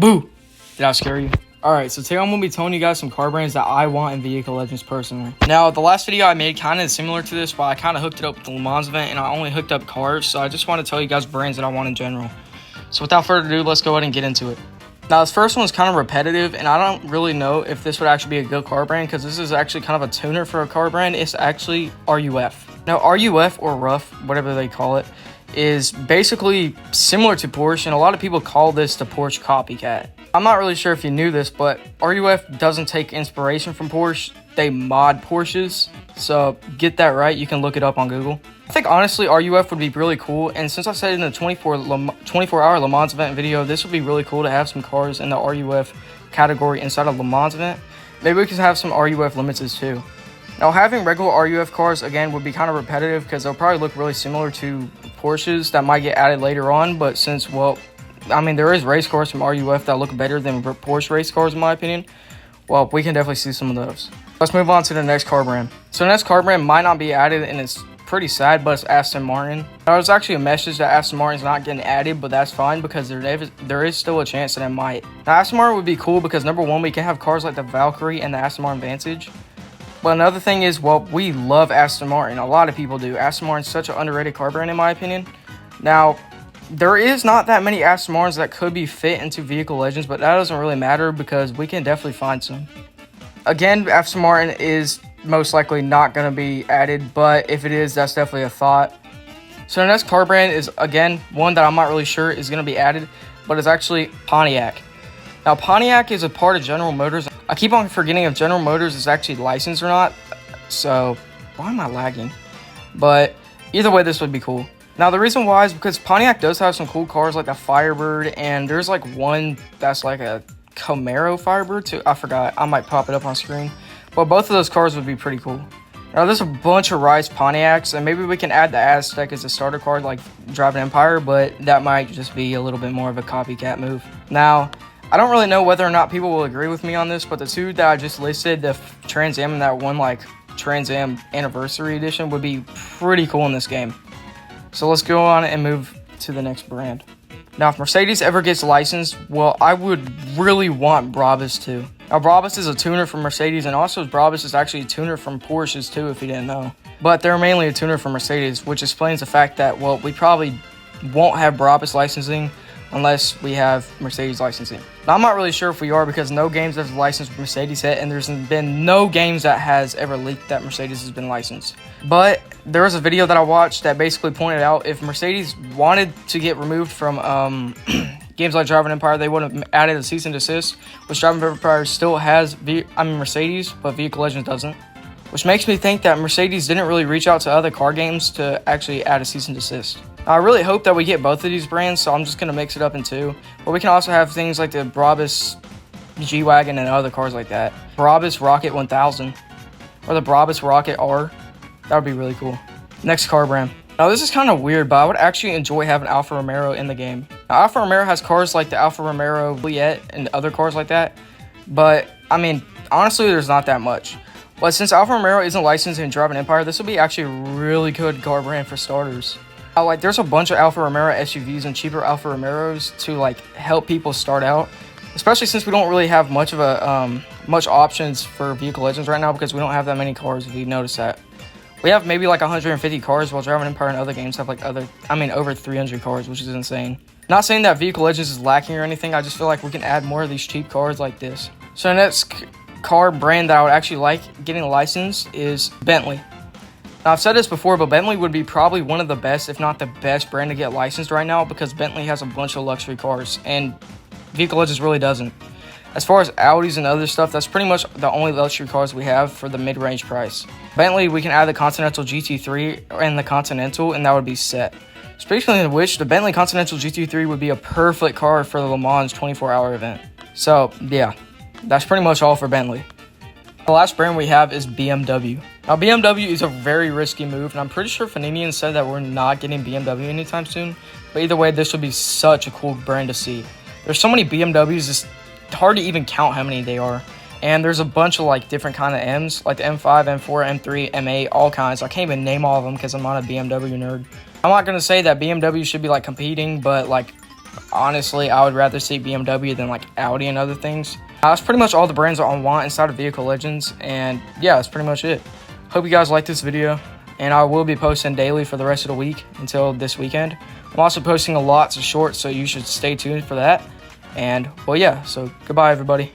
Boo! Did I scare you? Alright, so today I'm going to be telling you guys some car brands that I want in Vehicle Legends personally. Now, the last video I made kind of similar to this, but I kind of hooked it up with the Le Mans event, and I only hooked up cars, so I just want to tell you guys brands that I want in general. So without further ado, let's go ahead and get into it. Now, this first one is kind of repetitive, and I don't really know if this would actually be a good car brand, because this is actually kind of a tuner for a car brand. It's actually RUF. Now, RUF, or RUF, whatever they call it, is basically similar to Porsche, and a lot of people call this the Porsche copycat. I'm not really sure if you knew this, but RUF doesn't take inspiration from Porsche. They mod Porsches, so get that right. You can look it up on Google. I think honestly RUF would be really cool, and since I said in the 24-hour Le Mans event video, this would be really cool to have some cars in the RUF category inside of Le Mans event. Maybe we can have some RUF limiteds too. Now, having regular RUF cars again would be kind of repetitive because they'll probably look really similar to Porsches that might get added later on, but since, well, I mean, there is race cars from RUF that look better than Porsche race cars in my opinion. Well, we can definitely see some of those. Let's move on to the next car brand. So the next car brand might not be added, and it's pretty sad, but it's Aston Martin. There was actually a message that Aston Martin's not getting added, but that's fine because there is still a chance that it might. Now, Aston Martin would be cool because number one, we can have cars like the Valkyrie and the Aston Martin Vantage. But another thing is, well, we love Aston Martin. A lot of people do. Aston Martin's such an underrated car brand in my opinion. Now, there is not that many Aston Martins that could be fit into Vehicle Legends, but that doesn't really matter because we can definitely find some. Again, Aston Martin is most likely not going to be added, but if it is, that's definitely a thought. So the next car brand is, again, one that I'm not really sure is going to be added, but it's actually Pontiac. Now, Pontiac is a part of General Motors. I keep on forgetting if General Motors is actually licensed or not, so why am I lagging? But either way, this would be cool. Now, the reason why is because Pontiac does have some cool cars like the Firebird, and there's like one that's like a Camaro Firebird too. I forgot. I might pop it up on screen. But both of those cars would be pretty cool. Now, there's a bunch of Rise Pontiacs, and maybe we can add the Aztec as a starter car like Driving Empire, but that might just be a little bit more of a copycat move. Now, I don't really know whether or not people will agree with me on this, but the two that I just listed, the Trans Am and that one like Trans Am Anniversary Edition, would be pretty cool in this game. So let's go on and move to the next brand. Now, if Mercedes ever gets licensed, well, I would really want Brabus too. Now, Brabus is a tuner from Mercedes, and also Brabus is actually a tuner from Porsches too, if you didn't know. But they're mainly a tuner from Mercedes, which explains the fact that, well, we probably won't have Brabus licensing unless we have Mercedes licensing. Now, I'm not really sure if we are because no games have licensed Mercedes yet, and there's been no games that has ever leaked that Mercedes has been licensed. But there was a video that I watched that basically pointed out if Mercedes wanted to get removed from games like Driving Empire, they would have added a cease and desist, which Driving Empire still has, Mercedes, but Vehicle Legends doesn't. Which makes me think that Mercedes didn't really reach out to other car games to actually add a cease and desist. Now, I really hope that we get both of these brands, so I'm just going to mix it up in two. But we can also have things like the Brabus G-Wagon and other cars like that. Brabus Rocket 1000 or the Brabus Rocket R. That would be really cool. Next car brand. Now, this is kind of weird, but I would actually enjoy having Alfa Romero in the game. Now, Alfa Romero has cars like the Alfa Romeo Juliet and other cars like that. But, I mean, honestly, there's not that much. But since Alfa Romero isn't licensed in Driving Empire, this would be actually a really good car brand for starters. Like, there's a bunch of Alfa Romero SUVs and cheaper Alfa Romeros to like help people start out, especially since we don't really have much of a much options for Vehicle Legends right now because we don't have that many cars. If you notice that, we have maybe like 150 cars, while Driving Empire and other games have like over 300 cars, which is insane. Not saying that Vehicle Legends is lacking or anything. I just feel like we can add more of these cheap cars like this. So the next car brand that I would actually like getting licensed is Bentley. Now, I've said this before, but Bentley would be probably one of the best, if not the best brand to get licensed right now because Bentley has a bunch of luxury cars and Vehicle Legends really doesn't. As far as Audis and other stuff, that's pretty much the only luxury cars we have for the mid-range price. Bentley, we can add the Continental GT3 and the Continental, and that would be set. Speaking of which, the Bentley Continental GT3 would be a perfect car for the Le Mans 24-hour event. So, yeah, that's pretty much all for Bentley. The last brand we have is BMW. Now, BMW is a very risky move, and I'm pretty sure Faninian said that we're not getting BMW anytime soon. But either way, this would be such a cool brand to see. There's so many BMWs, it's hard to even count how many they are. And there's a bunch of like different kind of M's, like the M5, M4, M3, M8, all kinds. I can't even name all of them because I'm not a BMW nerd. I'm not going to say that BMW should be like competing, but like honestly, I would rather see BMW than like Audi and other things. That's pretty much all the brands I want inside of Vehicle Legends, and yeah, that's pretty much it. Hope you guys like this video, and I will be posting daily for the rest of the week until this weekend. I'm also posting a lot of shorts, so you should stay tuned for that. And well, yeah, so goodbye everybody.